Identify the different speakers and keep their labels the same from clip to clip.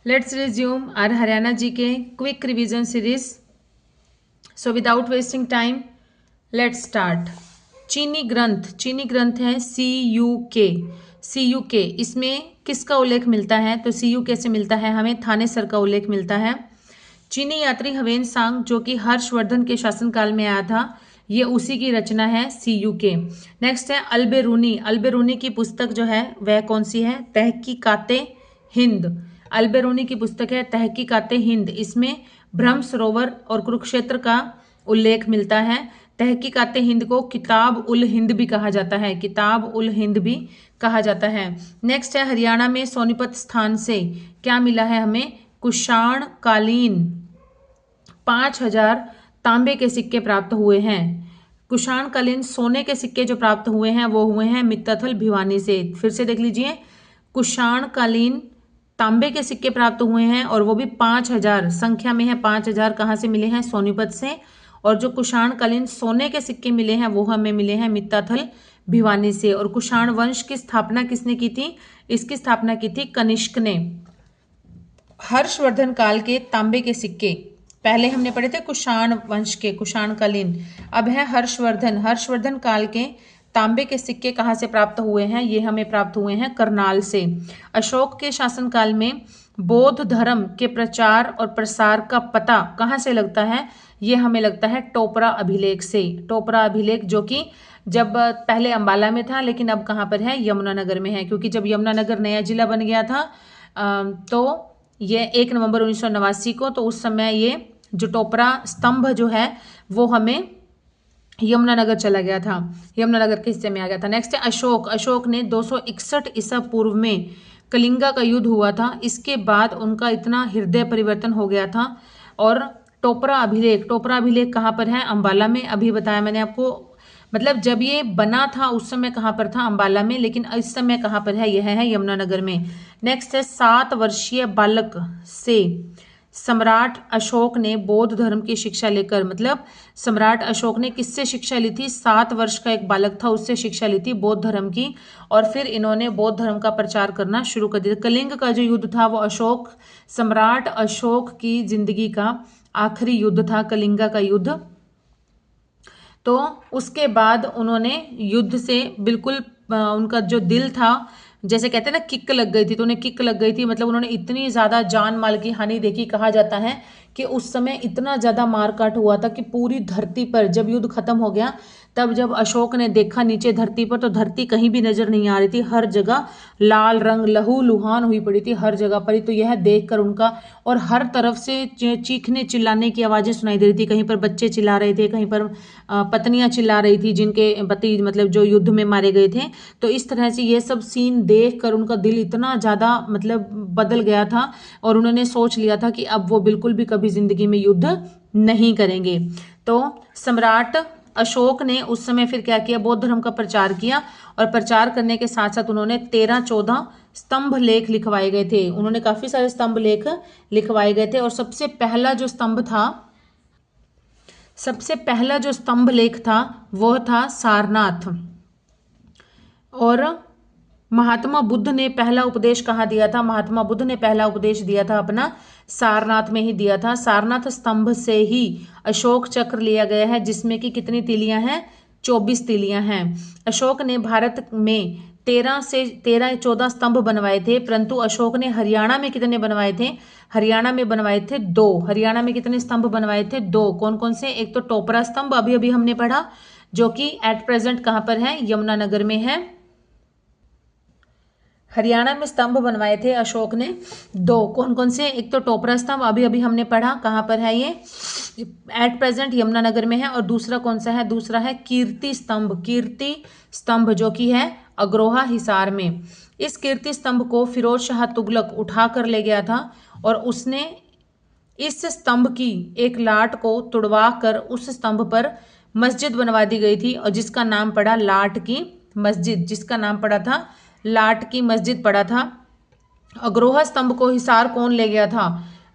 Speaker 1: Let's resume our Haryana GK quick revision series. So without wasting time, let's start. चीनी ग्रंथ है CUK। इसमें किसका उल्लेख मिलता है? तो CUK से मिलता है हमें थानेसर का उल्लेख मिलता है। चीनी यात्री हवेन सांग जो कि हर्षवर्धन के शासनकाल में आया था, ये उसी की रचना है CUK। नेक्स्ट है अल्बेरूनी की पुस्तक जो है वह कौन सी है? तहकीकाते हिंद। अल्बेरूनी की पुस्तक है तहकीकाते हिंद। इसमें ब्रह्म सरोवर और कुरुक्षेत्र का उल्लेख मिलता है। तहकीकाते हिंद को किताब उल हिंद भी कहा जाता है, किताब उल हिंद भी कहा जाता है। नेक्स्ट है हरियाणा में सोनीपत स्थान से क्या मिला है हमें? कुषाण कालीन 5000 तांबे के सिक्के प्राप्त हुए हैं। कुषाण कालीन सोने के सिक्के जो प्राप्त हुए हैं वो हुए हैं मित्तथल भिवानी से। फिर से देख लीजिए, कुषाण कालीन तांबे के सिक्के प्राप्त हुए हैं और वो भी 5000 संख्या में है। 5000 कहाँ से मिले हैं? सोनीपत से। और जो कुषाण कालीन सोने के सिक्के मिले हैं वो हमें मिले हैं मित्तथल भिवानी से। और कुषाण वंश की स्थापना किसने की थी? इसकी स्थापना की थी कनिष्क ने। हर्षवर्धन काल के तांबे के सिक्के पहले हमने पढ़े थे कुषाण वंश के, कुषाण कालीन। अब है हर्षवर्धन काल के तांबे के सिक्के कहाँ से प्राप्त हुए हैं? ये हमें प्राप्त हुए हैं करनाल से। अशोक के शासनकाल में बौद्ध धर्म के प्रचार और प्रसार का पता कहाँ से लगता है? ये हमें लगता है टोपरा अभिलेख से। टोपरा अभिलेख जो कि जब पहले अंबाला में था लेकिन अब कहाँ पर है? यमुनानगर में है, क्योंकि जब यमुनानगर नया जिला बन गया था तो ये 1 नवंबर 1989 को, तो उस समय ये जो टोपरा स्तंभ जो है वो हमें यमुनानगर चला गया था, यमुनानगर के हिस्से में आ गया था। नेक्स्ट है अशोक ने 261 ईसा पूर्व में कलिंगा का युद्ध हुआ था। इसके बाद उनका इतना हृदय परिवर्तन हो गया था। और टोपरा अभिलेख कहाँ पर है? अंबाला में। अभी बताया मैंने आपको, मतलब जब ये बना था उस समय कहाँ पर था? अंबाला में, लेकिन इस समय कहाँ पर है? यह है यमुनानगर में। नेक्स्ट है 7 वर्षीय बालक से सम्राट अशोक ने बौद्ध धर्म की शिक्षा लेकर, मतलब सम्राट अशोक ने किससे शिक्षा ली थी? 7 वर्ष का एक बालक था, उससे शिक्षा ली थी बौद्ध धर्म की। और फिर इन्होंने बौद्ध धर्म का प्रचार करना शुरू कर दिया। कलिंग का जो युद्ध था वो सम्राट अशोक की जिंदगी का आखिरी युद्ध था, कलिंगा का युद्ध। तो उसके बाद उन्होंने युद्ध से बिल्कुल उनका जो दिल था, जैसे कहते हैं ना किक लग गई थी, तो उन्हें किक लग गई थी, मतलब उन्होंने इतनी ज़्यादा जान माल की हानि देखी। कहा जाता है कि उस समय इतना ज़्यादा मारकाट हुआ था कि पूरी धरती पर जब युद्ध खत्म हो गया तब जब अशोक ने देखा नीचे धरती पर, तो धरती कहीं भी नजर नहीं आ रही थी, हर जगह लाल रंग लहू लुहान हुई पड़ी थी हर जगह पर ही। तो यह देखकर उनका, और हर तरफ से चीखने चिल्लाने की आवाज़ें सुनाई दे रही थी। कहीं पर बच्चे चिल्ला रहे थे, कहीं पर पत्नियां चिल्ला रही थी जिनके पति मतलब जो युद्ध में मारे गए थे। तो इस तरह से ये सब सीन देख कर उनका दिल इतना ज़्यादा मतलब बदल गया था और उन्होंने सोच लिया था कि अब वो बिल्कुल भी कभी जिंदगी में युद्ध नहीं करेंगे। तो सम्राट अशोक ने उस समय फिर क्या किया? बौद्ध धर्म का प्रचार किया। और प्रचार करने के साथ साथ उन्होंने 13-14 स्तंभ लेख लिखवाए गए थे। उन्होंने काफी सारे स्तंभ लेख लिखवाए गए थे। और सबसे पहला जो स्तंभ लेख था वो था सारनाथ। और महात्मा बुद्ध ने पहला उपदेश कहाँ दिया था? महात्मा बुद्ध ने पहला उपदेश दिया था अपना सारनाथ में ही दिया था। सारनाथ स्तंभ से ही अशोक चक्र लिया गया है, जिसमें कि कितनी तीलियां हैं? 24 तीलियां हैं। अशोक ने भारत में 13-14 स्तंभ बनवाए थे, परंतु अशोक ने हरियाणा में कितने बनवाए थे? हरियाणा में बनवाए थे 2। हरियाणा में कितने स्तंभ बनवाए थे? 2। कौन कौन से? एक तो टोपरा स्तंभ अभी अभी हमने पढ़ा, जो कि एट प्रेजेंट कहाँ पर है? यमुनानगर में है। हरियाणा में स्तंभ बनवाए थे अशोक ने 2। कौन कौन से? एक तो टोपरा स्तंभ अभी अभी हमने पढ़ा, कहाँ पर है ये? एट प्रेजेंट यमुनानगर में है। और दूसरा कौन सा है? दूसरा है कीर्ति स्तंभ जो कि है अग्रोहा हिसार में। इस कीर्ति स्तंभ को फिरोज शाह तुगलक उठा कर ले गया था और उसने इस स्तंभ की एक लाट को तुड़वा कर उस स्तंभ पर मस्जिद बनवा दी गई थी, और जिसका नाम पड़ा लाट की मस्जिद, जिसका नाम पड़ा था लाट की मस्जिद पड़ा था। अग्रोहा स्तंभ को हिसार कौन ले गया था?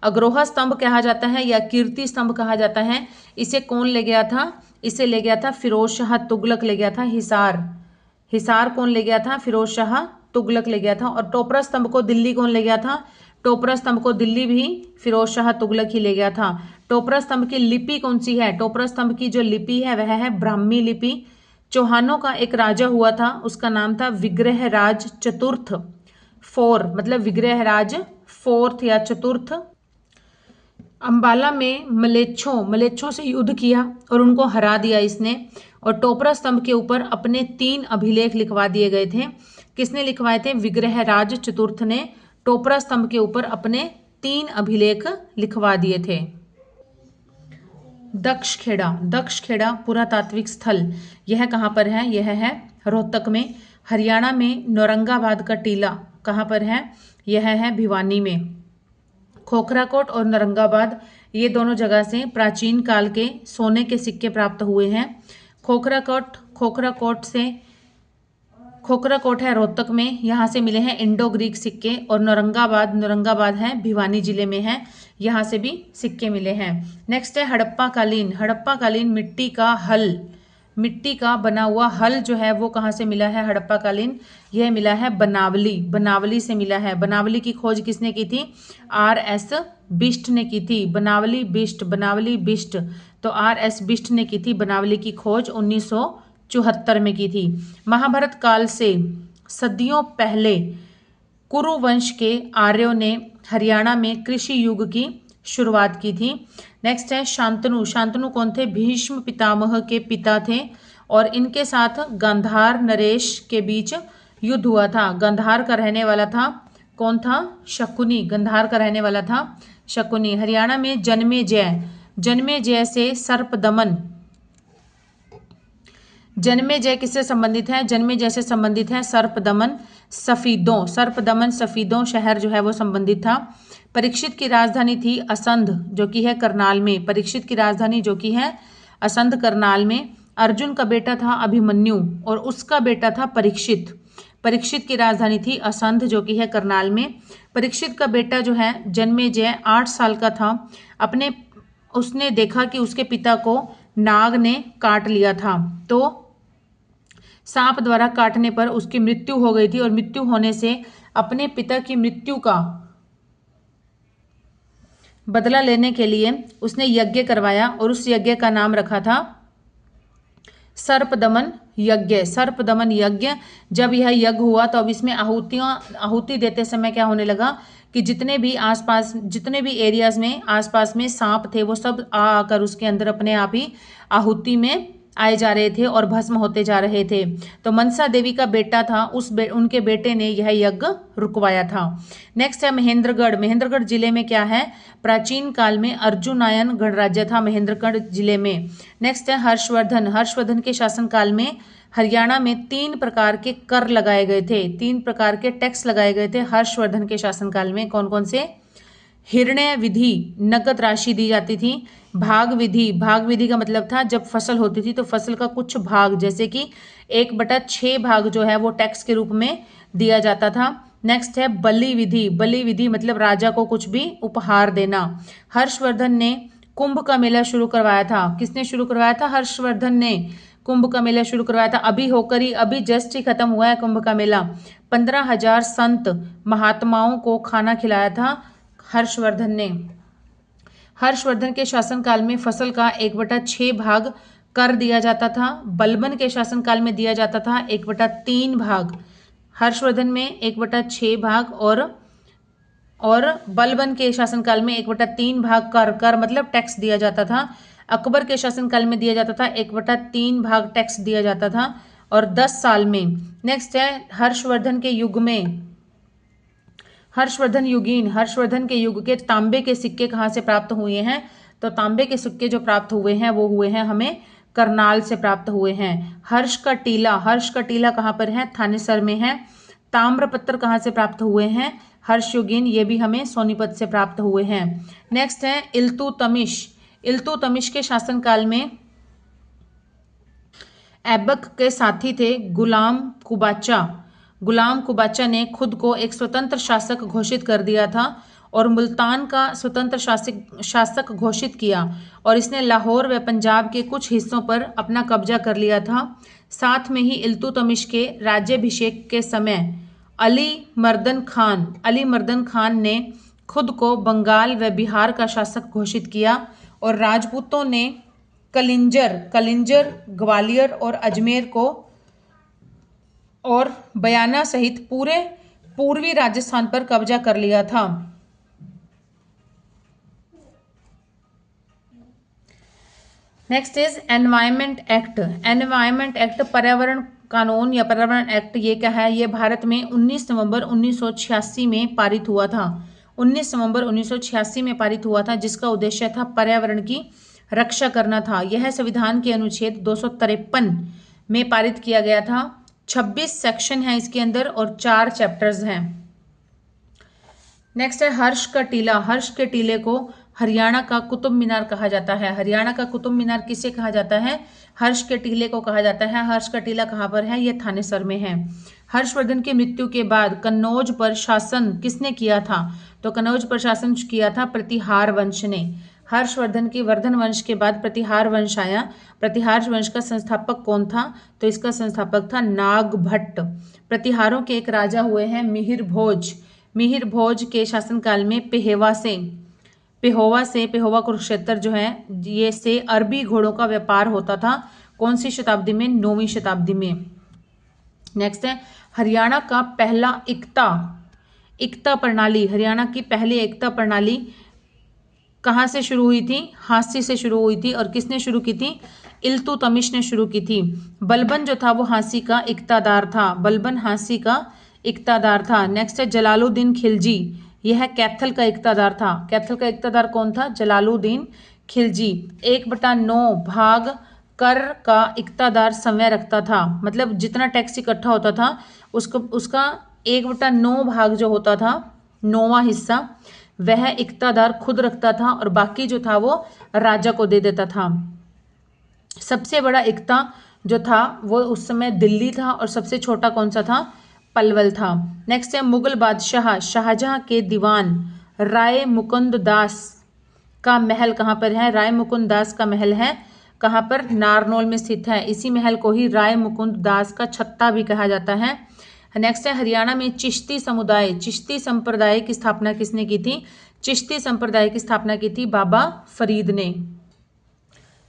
Speaker 1: अग्रोहा स्तंभ कहा जाता है या कीर्ति स्तंभ कहा जाता है, इसे कौन ले गया था? इसे ले गया था फिरोज शाह तुगलक ले गया था हिसार कौन ले गया था? फिरोज शाह तुगलक ले गया था। और टोपरा स्तंभ को दिल्ली कौन ले गया था? टोपरा स्तंभ को दिल्ली भी फिरोज शाह तुगलक ही ले गया था। टोपरा स्तंभ की लिपि कौन सी है? टोपरा स्तंभ की जो लिपि है वह है ब्राह्मी लिपि। चौहानों का एक राजा हुआ था, उसका नाम था विग्रहराज चतुर्थ। फोर मतलब विग्रहराज फोर्थ या चतुर्थ। अंबाला में मलेच्छों से युद्ध किया और उनको हरा दिया इसने। और टोपरा स्तंभ के ऊपर अपने 3 अभिलेख लिखवा दिए गए थे। किसने लिखवाए थे? विग्रहराज चतुर्थ ने टोपरा स्तंभ के ऊपर अपने 3 अभिलेख लिखवा दिए थे। दक्षखेड़ा पुरातात्विक स्थल, यह कहाँ पर है? यह है रोहतक में। हरियाणा में नौरंगाबाद का टीला कहाँ पर है? यह है भिवानी में। खोखराकोट और नौरंगाबाद ये दोनों जगह से प्राचीन काल के सोने के सिक्के प्राप्त हुए हैं। खोखराकोट है रोहतक में, यहाँ से मिले हैं इंडो ग्रीक सिक्के। और नौरंगाबाद है भिवानी जिले में है, यहाँ से भी सिक्के मिले हैं। नेक्स्ट है हड़प्पा कालीन मिट्टी का बना हुआ हल जो है वो कहाँ से मिला है? हड़प्पा कालीन यह मिला है बनावली से मिला है। बनावली की खोज किसने की थी? R.S. बिष्ट ने की थी। बनावली बिष्ट तो R.S. बिष्ट ने की थी बनावली की खोज 1974 में की थी। महाभारत काल से सदियों पहले कुरु वंश के आर्यों ने हरियाणा में कृषि युग की शुरुआत की थी। नेक्स्ट है शांतनु कौन थे? भीष्म पितामह के पिता थे और इनके साथ गांधार नरेश के बीच युद्ध हुआ था। गांधार का रहने वाला था कौन था? गांधार का रहने वाला था शकुनी। हरियाणा में जन्मेजय से सर्पदमन, जन्मेजय किससे संबंधित है? जन्मेजय से संबंधित है सर्पदमन सफीदों शहर जो है वो संबंधित था। परीक्षित की राजधानी थी असंध जो कि है करनाल में। परीक्षित की राजधानी जो कि है असंध करनाल में। अर्जुन का बेटा था अभिमन्यु और उसका बेटा था परीक्षित की राजधानी थी असंध जो कि है करनाल में। परीक्षित का बेटा जो है जन्मेजय 8 साल का था। उसने देखा कि उसके पिता को नाग ने काट लिया था, तो सांप द्वारा काटने पर उसकी मृत्यु हो गई थी और मृत्यु होने से अपने पिता की मृत्यु का बदला लेने के लिए उसने यज्ञ करवाया और उस यज्ञ का नाम रखा था सर्पदमन यज्ञ। जब यह यज्ञ हुआ तो अब इसमें आहुति देते समय क्या होने लगा कि जितने भी एरियाज में आसपास में सांप थे वो सब आकर उसके अंदर अपने आप ही आहुति में आए जा रहे थे और भस्म होते जा रहे थे। तो मनसा देवी का बेटा था, उनके बेटे ने यह यज्ञ रुकवाया था। नेक्स्ट है महेंद्रगढ़ जिले में क्या है? प्राचीन काल में अर्जुनायन गणराज्य था महेंद्रगढ़ जिले में। नेक्स्ट है हर्षवर्धन के शासनकाल में हरियाणा में 3 प्रकार के कर लगाए गए थे, 3 प्रकार के टैक्स लगाए गए थे हर्षवर्धन के शासनकाल में। कौन कौन से? हिरण्य विधि, नकद राशि दी जाती थी। भाग विधि का मतलब था जब फसल होती थी तो फसल का कुछ भाग जैसे कि 1/6 भाग जो है वो टैक्स के रूप में दिया जाता था। नेक्स्ट है बलि विधि मतलब राजा को कुछ भी उपहार देना। हर्षवर्धन ने कुंभ का मेला शुरू करवाया था। किसने शुरू करवाया था? हर्षवर्धन ने कुंभ का मेला शुरू करवाया था। अभी जस्ट ही खत्म हुआ है कुंभ का मेला। 15,000 संत महात्माओं को खाना खिलाया था हर्षवर्धन ने। हर्षवर्धन के शासनकाल में फसल का 1/6 भाग कर दिया जाता था। बलबन के शासनकाल में दिया जाता था 1/3 भाग। हर्षवर्धन में 1/6 भाग और बलबन के शासनकाल में 1/3 भाग कर मतलब टैक्स दिया जाता था। अकबर के शासनकाल में दिया जाता था 1/3 भाग टैक्स दिया जाता था और 10 साल में। नेक्स्ट है हर्षवर्धन के युग के तांबे के सिक्के कहाँ से प्राप्त हुए हैं? तो तांबे के सिक्के जो प्राप्त हुए हैं वो हुए हैं हमें करनाल से प्राप्त हुए हैं। हर्ष का टीला कहाँ पर है? थानेसर में है। ताम्रपत्र कहाँ से प्राप्त हुए हैं? हर्षयुगीन, ये भी हमें सोनीपत से प्राप्त हुए हैं। नेक्स्ट है इल्तुतमिश के शासनकाल में ऐबक के साथी थे गुलाम कुबाचा ने खुद को एक स्वतंत्र शासक घोषित कर दिया था और मुल्तान का स्वतंत्र शासक घोषित किया और इसने लाहौर व पंजाब के कुछ हिस्सों पर अपना कब्जा कर लिया था। साथ में ही इल्तुतमिश के राज्याभिषेक के समय अली मर्दन खान ने खुद को बंगाल व बिहार का शासक घोषित किया और राजपूतों ने कलिंजर, ग्वालियर और अजमेर को और बयाना सहित पूरे पूर्वी राजस्थान पर कब्जा कर लिया था। Next is environment act. Environment act पर्यावरण कानून या पर्यावरण एक्ट ये क्या है? ये भारत में 19 नवंबर 1986 में पारित हुआ था। 19 नवंबर 1986 में पारित हुआ था, जिसका उद्देश्य था पर्यावरण की रक्षा करना था। यह संविधान के अनुच्छेद 253 में पारित किया गया था। 26 सेक्शन है इसके अंदर और 4 चैप्टर्स हैं। नेक्स्ट है हर्ष का टीला। हर्ष के टीले को हरियाणा का कुतुब मीनार कहा जाता है। हरियाणा का कुतुब मीनार किसे कहा जाता है? हर्ष के टीले को कहा जाता है। हर्ष का टीला कहाँ पर है? यह थानेसर में है। हर्षवर्धन की मृत्यु के बाद कन्नौज पर शासन किसने किया था? तो कन्नौज पर शासन किया था प्रतिहार वंश ने। हर्षवर्धन की वर्धन वंश के बाद प्रतिहार वंश आया। प्रतिहार वंश का संस्थापक कौन था? तो इसका संस्थापक था नागभट्ट। प्रतिहारों के एक राजा हुए हैं मिहिर भोज। मिहिर भोज के शासनकाल में पेहोवा कुरुक्षेत्र जो है ये से अरबी घोड़ों का व्यापार होता था। कौन सी शताब्दी में? 9वीं शताब्दी में। नेक्स्ट है हरियाणा का पहला इक्ता प्रणाली। हरियाणा की पहली एकता प्रणाली कहाँ से शुरू हुई थी? हांसी से शुरू हुई थी। और किसने शुरू की थी? इल्तुतमिश ने शुरू की थी। बलबन जो था वो हांसी का इक्तादार था। बलबन हांसी का इक्तादार था। नेक्स्ट है जलालुद्दीन खिलजी। यह कैथल का इक्तादार था। कैथल का इक्तादार कौन था? जलालुद्दीन खिलजी। 1/9 भाग कर का इक्तादार समय रखता था। मतलब जितना टैक्स इकट्ठा होता था उसका 1/9 भाग जो होता था, 9वां हिस्सा, वह इक्तादार खुद रखता था और बाकी जो था वो राजा को दे देता था। सबसे बड़ा इक्ता जो था वो उस समय दिल्ली था और सबसे छोटा कौन सा था? पलवल था। नेक्स्ट है मुगल बादशाह शाहजहां के दीवान राय मुकुंद दास का महल कहाँ पर है? राय मुकुंद दास का महल है कहाँ पर? नारनौल में स्थित है। इसी महल को ही राय मुकुंद दास का छत्ता भी कहा जाता है। नेक्स्ट है हरियाणा में चिश्ती संप्रदाय की स्थापना किसने की थी? चिश्ती संप्रदाय की स्थापना की थी बाबा फरीद ने।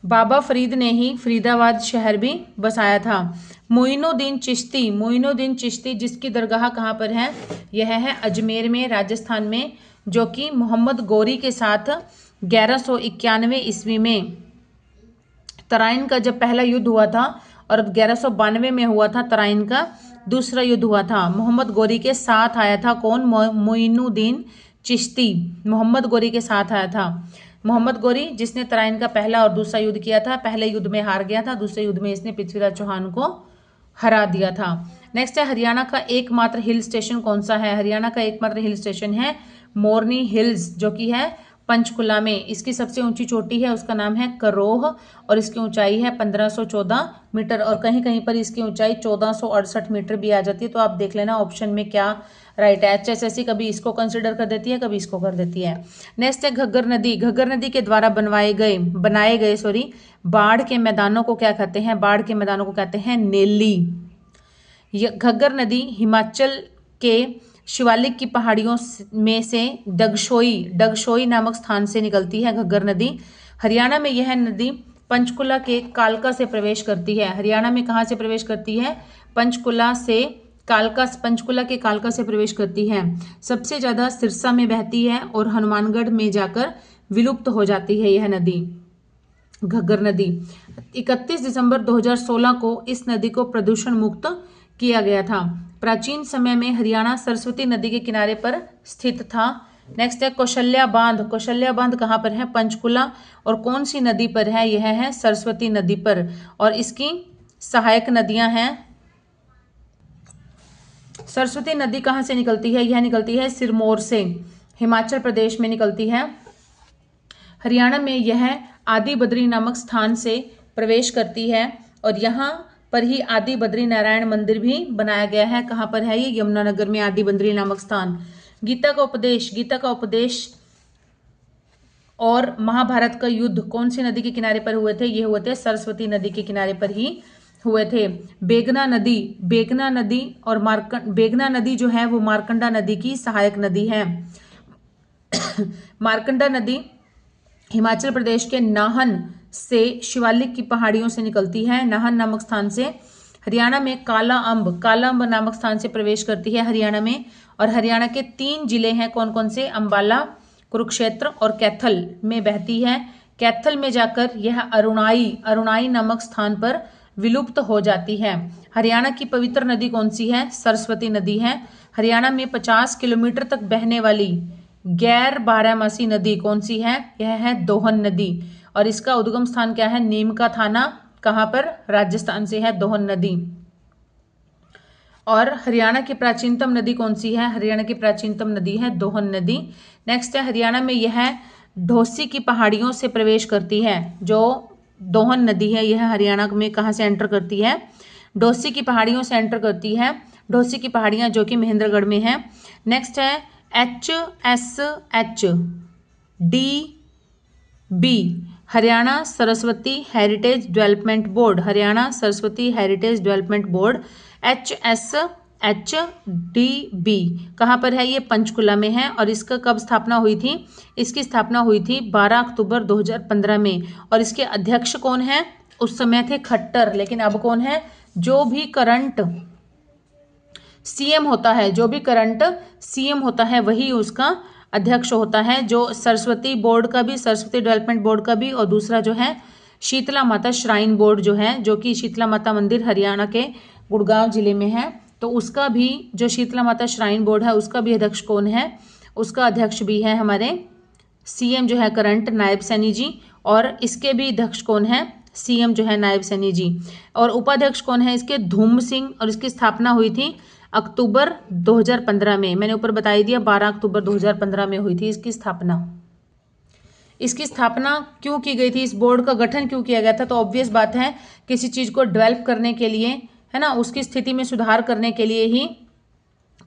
Speaker 1: बाबा फरीद ने ही फरीदाबाद शहर भी बसाया था। मोइनुद्दीन चिश्ती जिसकी दरगाह कहाँ पर है? यह है अजमेर में, राजस्थान में, जो कि मोहम्मद गौरी के साथ 1191 ईस्वी में तराइन का जब पहला युद्ध हुआ था और 1192 में हुआ था तराइन का दूसरा युद्ध हुआ था। मोहम्मद गौरी के साथ आया था कौन? मोइनुद्दीन चिश्ती मोहम्मद गौरी के साथ आया था। मोहम्मद गौरी जिसने तराइन का पहला और दूसरा युद्ध किया था। पहले युद्ध में हार गया था, दूसरे युद्ध में इसने पृथ्वीराज चौहान को हरा दिया था। नेक्स्ट है हरियाणा का एकमात्र हिल स्टेशन कौन सा है? हरियाणा का एकमात्र हिल स्टेशन है मोरनी हिल्स, जो कि है पंचकुला में। इसकी सबसे ऊंची चोटी है उसका नाम है करोह और इसकी ऊंचाई है 1514 मीटर और कहीं कहीं पर इसकी ऊंचाई 1468 मीटर भी आ जाती है। तो आप देख लेना ऑप्शन में क्या राइट है। HSSC कभी इसको कंसिडर कर देती है, कभी इसको कर देती है। नेक्स्ट है घग्गर नदी के द्वारा बनाए गए बाढ़ के मैदानों को क्या कहते हैं? बाढ़ के मैदानों को कहते हैं नेली। घग्गर नदी हिमाचल के शिवालिक की पहाड़ियों में से डगशोई नामक स्थान से निकलती है घग्गर नदी। हरियाणा में यह नदी पंचकुला के कालका से प्रवेश करती है। हरियाणा में कहाँ से प्रवेश करती है? पंचकुला के कालका से प्रवेश करती है। सबसे ज्यादा सिरसा में बहती है और हनुमानगढ़ में जाकर विलुप्त हो जाती है यह नदी, घग्गर नदी। 31 दिसंबर 2016 को इस नदी को प्रदूषण मुक्त किया गया था। प्राचीन समय में हरियाणा सरस्वती नदी के किनारे पर स्थित था। नेक्स्ट है कौशल्या बांध कहाँ पर है? पंचकुला। और कौन सी नदी पर है? यह है सरस्वती नदी पर और इसकी सहायक नदियां हैं। सरस्वती नदी कहाँ से निकलती है? यह निकलती है सिरमौर से, हिमाचल प्रदेश में निकलती है। हरियाणा में यह आदि बद्री नामक स्थान से प्रवेश करती है और यहाँ पर ही आदि बद्री नारायण मंदिर भी बनाया गया है। कहाँ पर है ये? यमुनानगर में आदि बद्री नामक स्थान। गीता का उपदेश और महाभारत का युद्ध कौन सी नदी के किनारे पर हुए थे? ये हुए थे सरस्वती नदी के किनारे पर ही हुए थे। बेगना नदी जो है वो मार्कंडा नदी की सहायक नदी है। मार्कंडा नदी हिमाचल प्रदेश के नाहन से शिवालिक की पहाड़ियों से निकलती है, नाहन नामक स्थान से। हरियाणा में काला अम्ब नामक स्थान से प्रवेश करती है हरियाणा में। और हरियाणा के 3 जिले हैं, कौन कौन से? अंबाला, कुरुक्षेत्र और कैथल में बहती है। कैथल में जाकर यह अरुणाई नामक स्थान पर विलुप्त हो जाती है। हरियाणा की पवित्र नदी कौन सी है? सरस्वती नदी है। हरियाणा में 50 किलोमीटर तक बहने वाली गैर बारहमासी नदी कौन सी है? यह है दोहन नदी। और इसका उद्गम स्थान क्या है? नीम का थाना। कहां पर? राजस्थान से है दोहन नदी। और हरियाणा की प्राचीनतम नदी कौन सी है? हरियाणा की प्राचीनतम नदी है दोहन नदी। नेक्स्ट है, हरियाणा में यह ढोसी की पहाड़ियों से प्रवेश करती है। जो दोहन नदी है यह हरियाणा में कहाँ से एंटर करती है? ढोसी की पहाड़ियों से एंटर करती है। ढोसी की पहाड़ियां जो कि महेंद्रगढ़ में है। नेक्स्ट है HSHDB, Haryana Saraswati heritage development board. Haryana Saraswati heritage development board HSHDB कहाँ पर है? ये पंचकुला में है। और इसका कब स्थापना हुई थी? इसकी स्थापना हुई थी 12 अक्टूबर 2015 में। और इसके अध्यक्ष कौन है? उस समय थे खट्टर, लेकिन अब कौन है? जो भी करंट सीएम होता है वही उसका अध्यक्ष होता है। जो सरस्वती बोर्ड का भी, सरस्वती डेवलपमेंट बोर्ड का भी, और दूसरा जो है शीतला माता श्राइन बोर्ड जो है, जो कि शीतला माता मंदिर हरियाणा के गुड़गांव जिले में है। तो उसका भी, जो शीतला माता श्राइन बोर्ड है, उसका भी अध्यक्ष कौन है? उसका अध्यक्ष भी है हमारे सीएम जो है करंट, नायब सैनी जी। और इसके भी अध्यक्ष कौन है? सीएम जो है नायब सैनी जी। और उपाध्यक्ष कौन है इसके? धूम सिंह। और इसकी स्थापना हुई थी अक्टूबर 2015 में। मैंने ऊपर बता दिया 12 अक्टूबर 2015 में हुई थी इसकी स्थापना। इसकी स्थापना क्यों की गई थी? इस बोर्ड का गठन क्यों किया गया था? तो ऑब्वियस बात है, किसी चीज को डेवलप करने के लिए, है ना, उसकी स्थिति में सुधार करने के लिए ही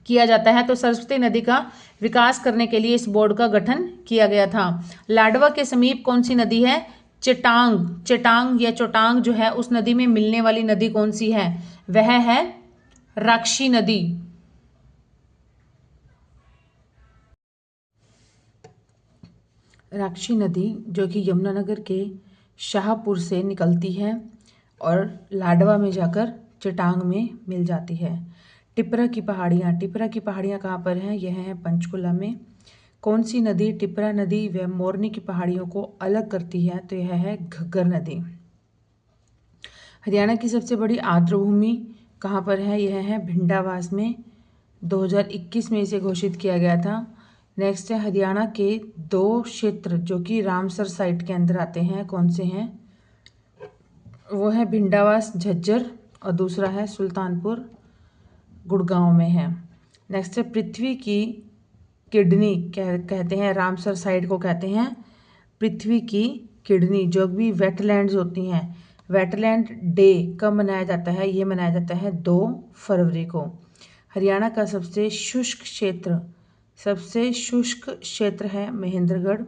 Speaker 1: किया जाता है। तो सरस्वती नदी का विकास करने के लिए इस बोर्ड का गठन किया गया था। लाडवा के समीप कौन सी नदी है? चेटांग या चोटांग जो है, उस नदी में मिलने वाली नदी कौन सी है? वह है राक्षी नदी। राक्षी नदी जो कि यमुनानगर के शाहपुर से निकलती है और लाडवा में जाकर चेटांग में मिल जाती है। टिपरा की पहाड़ियाँ कहाँ पर हैं? यह है पंचकुला में। कौन सी नदी टिपरा नदी व मोरनी की पहाड़ियों को अलग करती है? तो यह है घग्गर नदी। हरियाणा की सबसे बड़ी आर्द्रभूमि कहाँ पर है? यह है भिंडावास में। 2021 में इसे घोषित किया गया था। नेक्स्ट है, हरियाणा के 2 क्षेत्र जो कि रामसर साइट के अंदर आते हैं, कौन से हैं? वो है भिंडावास झज्जर और दूसरा है सुल्तानपुर गुड़गांव में है। नेक्स्ट है, पृथ्वी की किडनी कहते हैं, रामसर साइट को कहते हैं पृथ्वी की किडनी। जो भी वेटलैंड्स होती हैं, वेटलैंड डे कब मनाया जाता है? ये मनाया जाता है 2 फरवरी को। हरियाणा का सबसे शुष्क क्षेत्र है महेंद्रगढ़।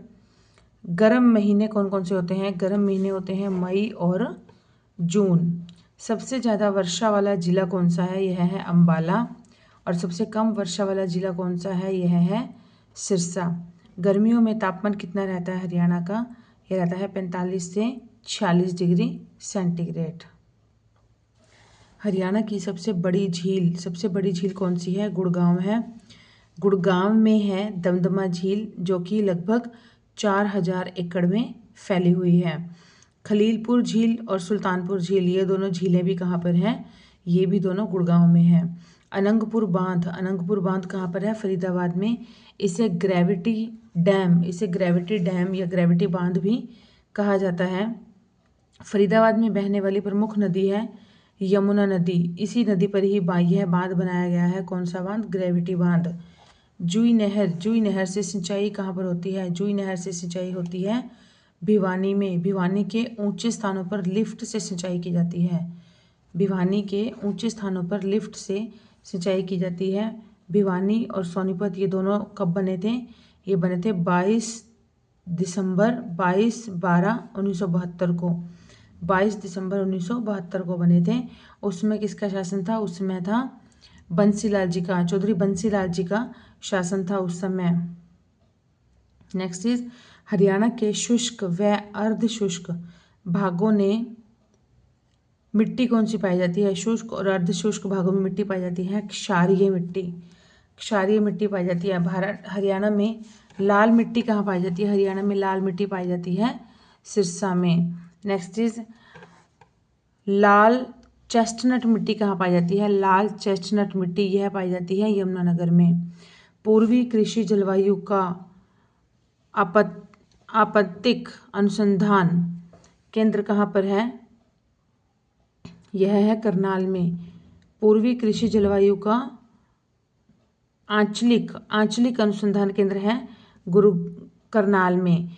Speaker 1: गर्म महीने कौन कौन से होते हैं? गर्म महीने होते हैं मई और जून। सबसे ज़्यादा वर्षा वाला जिला कौन सा है? यह है अंबाला। और सबसे कम वर्षा वाला जिला कौन सा है? यह है सिरसा। गर्मियों में तापमान कितना रहता है हरियाणा का? यह रहता है 45 से 46 डिग्री सेंटीग्रेड। हरियाणा की सबसे बड़ी झील कौन सी है? गुड़गांव है। गुड़गांव में है दमदमा झील जो कि लगभग 4000 एकड़ में फैली हुई है। खलीलपुर झील और सुल्तानपुर झील, ये दोनों झीलें भी कहाँ पर हैं? ये भी दोनों गुड़गांव में हैं। अनंगपुर बांध कहाँ पर है? फरीदाबाद में। इसे ग्रेविटी डैम या ग्रेविटी बांध भी कहा जाता है। फरीदाबाद में बहने वाली प्रमुख नदी है यमुना नदी। इसी नदी पर ही यह बांध बनाया गया है। कौन सा बांध? ग्रेविटी बांध। जुई नहर से सिंचाई कहाँ पर होती है? जुई नहर से सिंचाई होती है भिवानी में। भिवानी के ऊंचे स्थानों पर लिफ्ट से सिंचाई की जाती है। भिवानी के ऊंचे स्थानों पर लिफ्ट से सिंचाई की जाती है। भिवानी और सोनीपत ये दोनों कब बने थे? ये बने थे 22 दिसंबर 1972 को। 22 दिसंबर 1972 को बने थे। उसमें किसका शासन था? उसमें था बंसीलाल जी का, चौधरी बंसीलाल जी का शासन था उस समय। नेक्स्ट इज हरियाणा के शुष्क व अर्ध शुष्क भागों ने मिट्टी कौन सी पाई जाती है? शुष्क और अर्ध शुष्क भागों में मिट्टी पाई जाती है क्षारीय मिट्टी। क्षारीय मिट्टी पाई जाती है। हरियाणा में लाल मिट्टी कहाँ पाई जाती है? हरियाणा में लाल मिट्टी पाई जाती है सिरसा में। नेक्स्ट इज लाल चेस्टनट मिट्टी कहाँ पाई जाती है? लाल चेस्टनट मिट्टी यह पाई जाती है यमुनानगर में। पूर्वी कृषि जलवायु का आपत्तिक अनुसंधान केंद्र कहाँ पर है? यह है करनाल में। पूर्वी कृषि जलवायु का आंचलिक अनुसंधान केंद्र है करनाल में।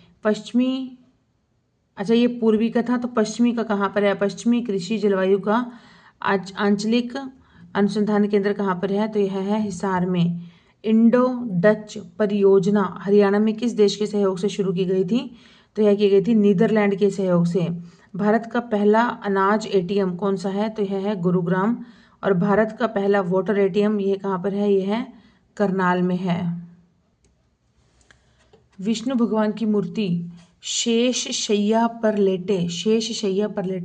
Speaker 1: अच्छा ये पूर्वी का था, तो पश्चिमी का कहाँ पर है? पश्चिमी कृषि जलवायु का आंचलिक अनुसंधान केंद्र कहाँ पर है? तो यह है हिसार में। इंडो डच परियोजना हरियाणा में किस देश के सहयोग से शुरू की गई थी? तो यह की गई थी नीदरलैंड के सहयोग से। भारत का पहला अनाज एटीएम कौन सा है? तो यह है गुरुग्राम। और भारत का पहला वाटर एटीएम यह कहाँ पर है? यह है करनाल में है। विष्णु भगवान की मूर्ति शेष शैया पर लेटे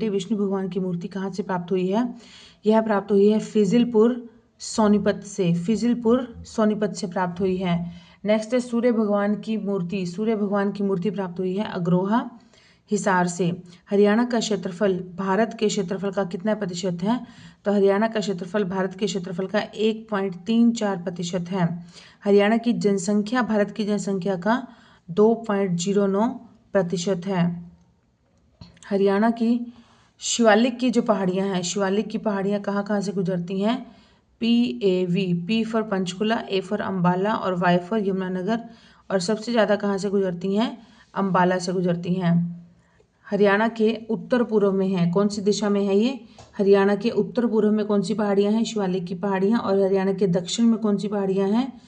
Speaker 1: विष्णु भगवान की मूर्ति कहाँ से प्राप्त हुई है? यह प्राप्त हुई है फिजिलपुर सोनीपत से प्राप्त हुई है। नेक्स्ट है सूर्य भगवान की मूर्ति प्राप्त हुई है अग्रोहा हिसार से। हरियाणा का क्षेत्रफल भारत के क्षेत्रफल का कितना प्रतिशत है? तो हरियाणा का क्षेत्रफल भारत के क्षेत्रफल का 1.34% है। हरियाणा की जनसंख्या भारत की जनसंख्या का 2.09% है। हरियाणा की शिवालिक की जो पहाड़ियाँ हैं, शिवालिक की पहाड़ियाँ कहाँ कहाँ से गुजरती हैं? PAV, P for Panchkula, A for Ambala और Y फॉर यमुनानगर। और सबसे ज़्यादा कहाँ से गुजरती हैं? अम्बाला से गुजरती हैं। हरियाणा के उत्तर पूर्व में है, कौन सी दिशा में है ये? हरियाणा के उत्तर पूर्व में कौन सी पहाड़ियाँ हैं? शिवालिक की पहाड़ियाँ। और हरियाणा के दक्षिण में कौन सी पहाड़ियाँ हैं?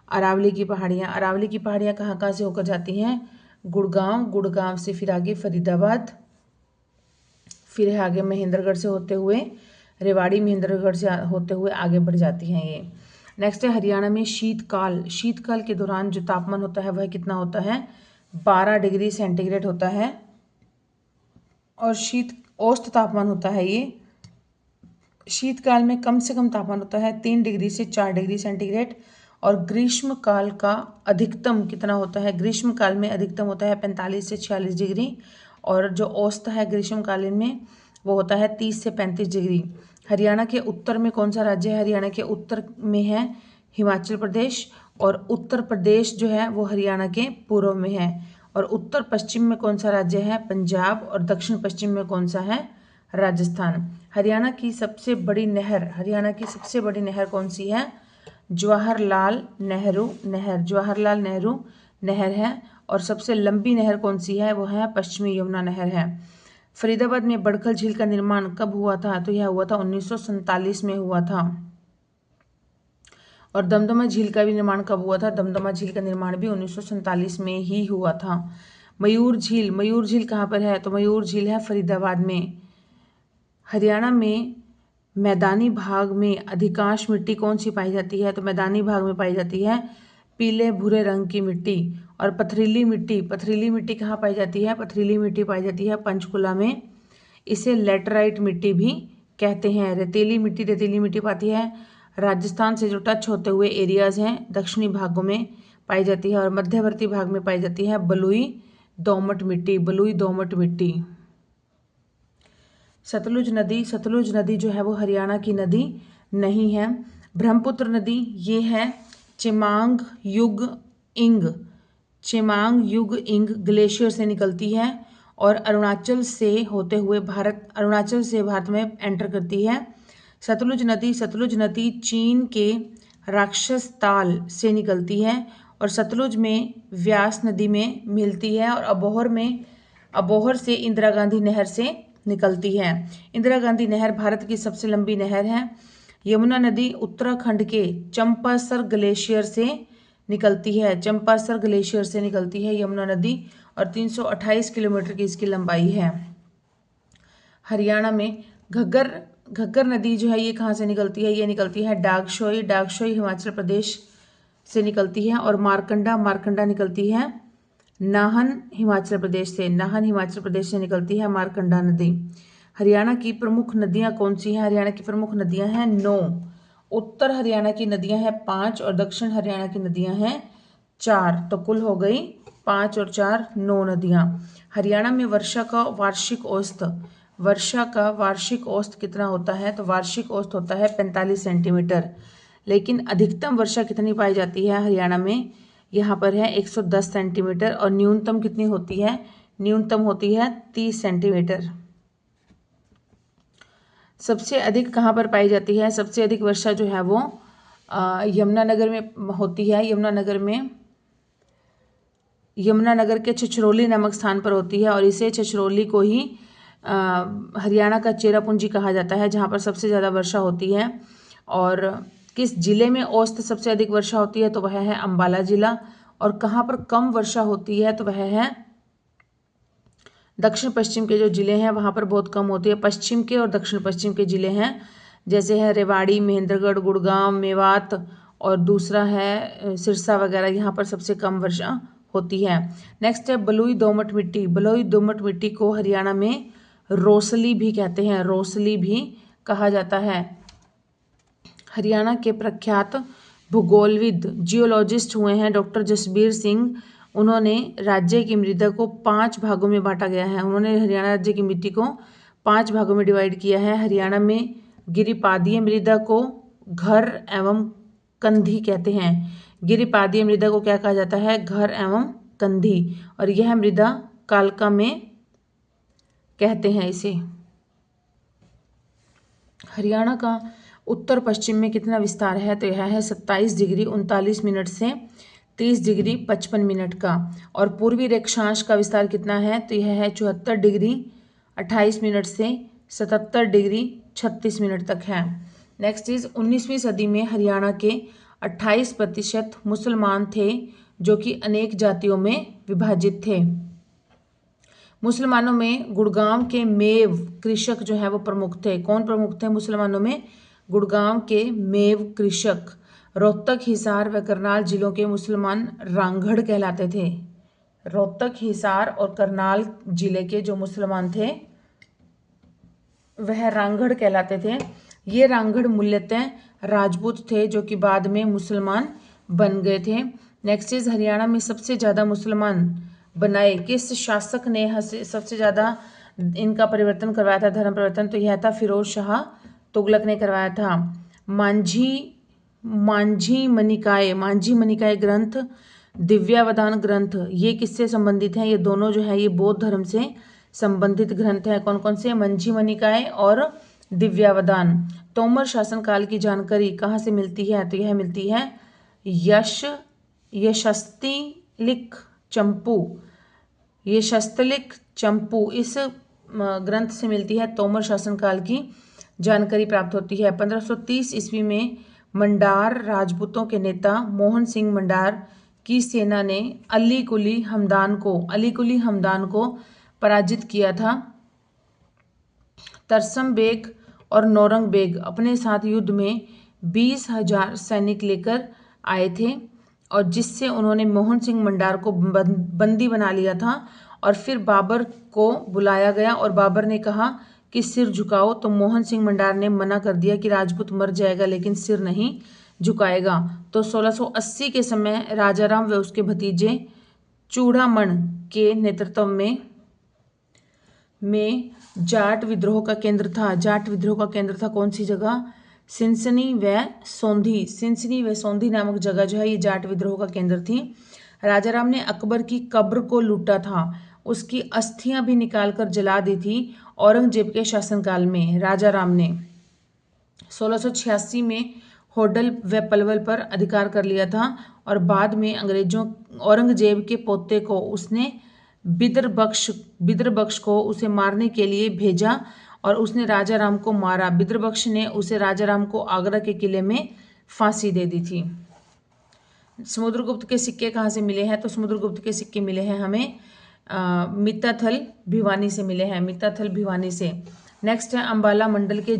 Speaker 1: अरावली की पहाड़ियाँ। अरावली की पहाड़ियाँ कहाँ कहाँ से होकर जाती हैं? गुड़गांव से फिर आगे फरीदाबाद, फिर है आगे महेंद्रगढ़ से होते हुए रेवाड़ी, महेंद्रगढ़ से होते हुए आगे बढ़ जाती हैं ये। नेक्स्ट है हरियाणा में शीतकाल के दौरान जो तापमान होता है वह कितना होता है? 12 डिग्री सेंटीग्रेड होता है। और औसत तापमान होता है ये शीतकाल में कम से कम तापमान होता है 3 डिग्री से 4 डिग्री सेंटीग्रेड। और ग्रीष्म काल का अधिकतम कितना होता है? ग्रीष्म काल में अधिकतम होता है 45 से 46 डिग्री। और जो औसत है ग्रीष्मकालीन में वो होता है 30 से 35 डिग्री। हरियाणा के उत्तर में कौन सा राज्य है? हरियाणा के उत्तर में है हिमाचल प्रदेश। और उत्तर प्रदेश जो है वो हरियाणा के पूर्व में है। और उत्तर पश्चिम में कौन सा राज्य है? पंजाब। और दक्षिण पश्चिम में कौन सा है? राजस्थान। हरियाणा की सबसे बड़ी नहर कौन सी है? जवाहरलाल नेहरू नहर है। और सबसे लंबी नहर कौन सी है? वो है पश्चिमी यमुना नहर है। फरीदाबाद में बड़खल झील का निर्माण कब हुआ था? तो यह हुआ था 1947 में हुआ था। और दमदमा झील का भी निर्माण कब हुआ था? दमदमा झील का निर्माण भी 1947 में ही हुआ था। मयूर झील कहाँ पर है? तो मयूर झील है फरीदाबाद में। हरियाणा में मैदानी भाग में अधिकांश मिट्टी कौन सी पाई जाती है? तो मैदानी भाग में पाई जाती है पीले भूरे रंग की मिट्टी। और पथरीली मिट्टी कहाँ पाई जाती है? पथरीली मिट्टी पाई जाती है पंचकुला में। इसे लेटराइट मिट्टी भी कहते हैं। रेतीली मिट्टी पाती है राजस्थान से जो टच होते हुए एरियाज हैं दक्षिणी भागों में पाई जाती है। और मध्यवर्ती भाग में पाई जाती है बलुई दोमट मिट्टी। सतलुज नदी जो है वो हरियाणा की नदी नहीं है। ब्रह्मपुत्र नदी ये है चेमांग युग इंग ग्लेशियर से निकलती है। और अरुणाचल से भारत में एंटर करती है। सतलुज नदी चीन के राक्षस ताल से निकलती है। और सतलुज में व्यास नदी में मिलती है। और अबोहर से इंदिरा गांधी नहर से निकलती है। इंदिरा गांधी नहर भारत की सबसे लंबी नहर है। यमुना नदी उत्तराखंड के चंपासर ग्लेशियर से निकलती है यमुना नदी। और 328 किलोमीटर की इसकी लंबाई है। हरियाणा में घग्गर नदी जो है ये कहाँ से निकलती है? ये निकलती है डागशोई हिमाचल प्रदेश से निकलती है। और मारकंडा निकलती है नाहन हिमाचल प्रदेश से निकलती है मारकंडा नदी। हरियाणा की प्रमुख नदियां कौन सी हैं? हरियाणा की प्रमुख नदियां हैं 9। उत्तर हरियाणा की नदियां हैं 5 और दक्षिण हरियाणा की नदियां हैं 4। तो कुल हो गई 5 और 4 9 नदियां। हरियाणा में वर्षा का वार्षिक औसत कितना होता है? तो वार्षिक औसत होता है 45 सेंटीमीटर। लेकिन अधिकतम वर्षा कितनी पाई जाती है हरियाणा में? यहाँ पर है 110 सेंटीमीटर। और न्यूनतम कितनी होती है? न्यूनतम होती है 30 सेंटीमीटर। सबसे अधिक कहाँ पर पाई जाती है? सबसे अधिक वर्षा जो है वो यमुनानगर में होती है। यमुनानगर के छछरौली नामक स्थान पर होती है और इसे छछरौली को ही हरियाणा का चेरापूंजी कहा जाता है, जहाँ पर सबसे ज़्यादा वर्षा होती है। और किस जिले में औसत सबसे अधिक वर्षा होती है? तो वह है अंबाला जिला। और कहाँ पर कम वर्षा होती है? तो वह है दक्षिण पश्चिम के जो जिले हैं वहाँ पर बहुत कम होती है। पश्चिम के और दक्षिण पश्चिम के जिले हैं, जैसे है रेवाड़ी, महेंद्रगढ़, गुड़गांव, मेवात और दूसरा है सिरसा वगैरह, यहाँ पर सबसे कम वर्षा होती है। नेक्स्ट है बलुई दोमट मिट्टी। बलुई दोमट मिट्टी को हरियाणा में रोसली भी कहते हैं, रोसली भी कहा जाता है। हरियाणा के प्रख्यात भूगोलविद जियोलॉजिस्ट हुए हैं डॉक्टर जसबीर सिंह। उन्होंने राज्य की मृदा को 5 भागों में बांटा गया है। उन्होंने हरियाणा राज्य की मिट्टी को 5 भागों में डिवाइड किया है। हरियाणा में गिरिपादीय मृदा को घर एवं कंधी कहते हैं। गिरिपादीय मृदा को क्या कहा जाता है? घर एवं कंधी। और यह मृदा कालका में कहते हैं इसे। हरियाणा का उत्तर पश्चिम में कितना विस्तार है? तो यह है 27 डिग्री 39 मिनट से 30 डिग्री 55 मिनट का। और पूर्वी रेखांश का विस्तार कितना है? तो यह है 74 डिग्री 28 मिनट से 77 डिग्री 36 मिनट तक है। नेक्स्ट इज 19वीं सदी में हरियाणा के 28% मुसलमान थे, जो कि अनेक जातियों में विभाजित थे। मुसलमानों में गुड़गांव के मेव कृषक जो है वो प्रमुख थे। कौन प्रमुख थे मुसलमानों में? गुड़गांव के मेव कृषक। रोहतक, हिसार व करनाल जिलों के मुसलमान रांगड़ कहलाते थे। रोहतक, हिसार और करनाल जिले के जो मुसलमान थे वह रांगड़ कहलाते थे। ये रांगड़ मूलतः राजपूत थे, जो कि बाद में मुसलमान बन गए थे। नेक्स्ट इज हरियाणा में सबसे ज़्यादा मुसलमान बनाए किस शासक ने सबसे ज़्यादा इनका परिवर्तन करवाया था, धर्म परिवर्तन? तो यह था फिरोज शाह तुगलक ने करवाया था। मांझी मनिकाय ग्रंथ, दिव्यावदान ग्रंथ, ये किससे संबंधित हैं? ये दोनों जो है ये बौद्ध धर्म से संबंधित ग्रंथ हैं। कौन कौन से? मंझी मनिकाय और दिव्यावदान। तोमर शासनकाल की जानकारी कहाँ से मिलती है? तो यह मिलती है यशस्तिलिक चंपू इस ग्रंथ से मिलती है। तोमर शासनकाल की जानकारी प्राप्त होती है। 1530 ईस्वी में मंडार राजपूतों के नेता मोहन सिंह मंडार की सेना ने अली कुली हमदान को पराजित किया था। तरसम बेग और नौरंग बेग अपने साथ युद्ध में 20,000 सैनिक लेकर आए थे, और जिससे उन्होंने मोहन सिंह मंडार को बंदी बना लिया था। और फिर बाबर को बुलाया गया और बाबर ने कहा कि सिर झुकाओ, तो मोहन सिंह मंडार ने मना कर दिया कि राजपूत मर जाएगा लेकिन सिर नहीं झुकाएगा। तो 1680 के समय राजाराम व उसके भतीजे चूड़ामण के नेतृत्व में जाट विद्रोह का केंद्र था। कौन सी जगह? सिनसनी व सोंधी नामक जगह जो है ये जाट विद्रोह का केंद्र थी। राजाराम ने अकबर की कब्र को लूटा था, उसकी अस्थियां भी निकालकर जला दी थी। औरंगजेब के शासनकाल में राजाराम ने 1686 में होडल व पलवल पर अधिकार कर लिया था, और बाद में औरंगजेब के पोते को उसने बिदरबख्श को उसे मारने के लिए भेजा, और उसने राजाराम को मारा। बिदरबख्श ने उसे राजाराम को आगरा के किले में फांसी दे दी थी। समुद्रगुप्त के सिक्के कहाँ से मिले हैं? तो समुद्रगुप्त के सिक्के मिले हैं हमें मित्ताथल भिवानी से मिले हैं, मित्ताथल भिवानी से। नेक्स्ट है अंबाला मंडल के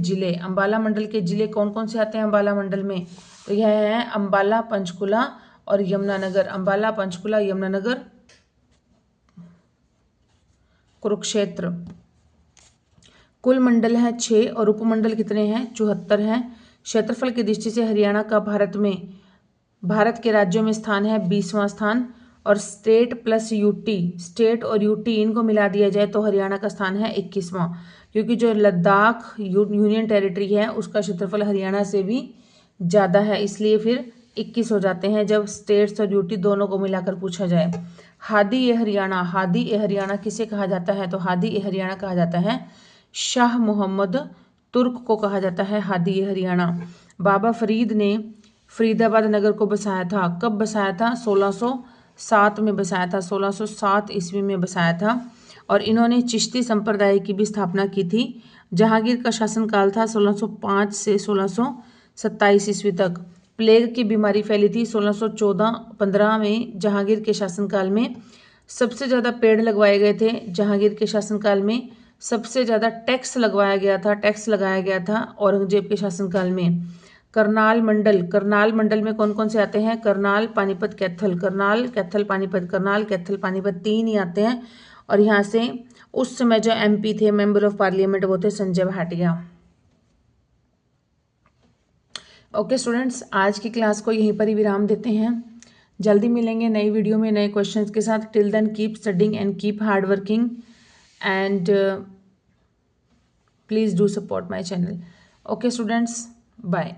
Speaker 1: जिले कौन कौन से आते हैं अंबाला मंडल में? तो यह है अंबाला, पंचकुला और यमुनानगर। अंबाला, पंचकुला, यमुनानगर कुरुक्षेत्र। कुल मंडल है 6 और उपमंडल कितने हैं? 74 हैं। क्षेत्रफल की दृष्टि से हरियाणा का भारत के राज्यों में स्थान है 20वां स्थान। और स्टेट प्लस यूटी, स्टेट और यूटी इनको मिला दिया जाए तो हरियाणा का स्थान है 21वां, क्योंकि जो लद्दाख यूनियन टेरिटरी है उसका क्षेत्रफल हरियाणा से भी ज़्यादा है, इसलिए फिर 21 हो जाते हैं जब स्टेट्स और यूटी दोनों को मिलाकर पूछा जाए। हादी ए हरियाणा, हादी ए हरियाणा किसे कहा जाता है? तो हादी ए हरियाणा कहा जाता है शाह मोहम्मद तुर्क को कहा जाता है हादी ए हरियाणा। बाबा फरीद ने फरीदाबाद नगर को बसाया था। कब बसाया था? 1607 में बसाया था, 1607 ईस्वी में बसाया था। और इन्होंने चिश्ती संप्रदाय की भी स्थापना की थी। जहांगीर का शासनकाल था 1605 से 1627 ईस्वी तक। प्लेग की बीमारी फैली थी 1614-15 में जहांगीर के शासनकाल में। सबसे ज़्यादा पेड़ लगवाए गए थे जहांगीर के शासनकाल में। सबसे ज़्यादा टैक्स लगाया गया था औरंगजेब के शासनकाल में। करनाल मंडल में कौन कौन से आते हैं? करनाल, पानीपत, कैथल। करनाल, कैथल, पानीपत 3 ही आते हैं। और यहाँ से उस समय जो एमपी थे, मेंबर ऑफ पार्लियामेंट, वो थे संजय भाटिया। ओके स्टूडेंट्स, आज की क्लास को यहीं पर ही विराम देते हैं। जल्दी मिलेंगे नई वीडियो में नए क्वेश्चंस के साथ। Till then keep studying and keep hard working and please do support my channel. Okay students, bye.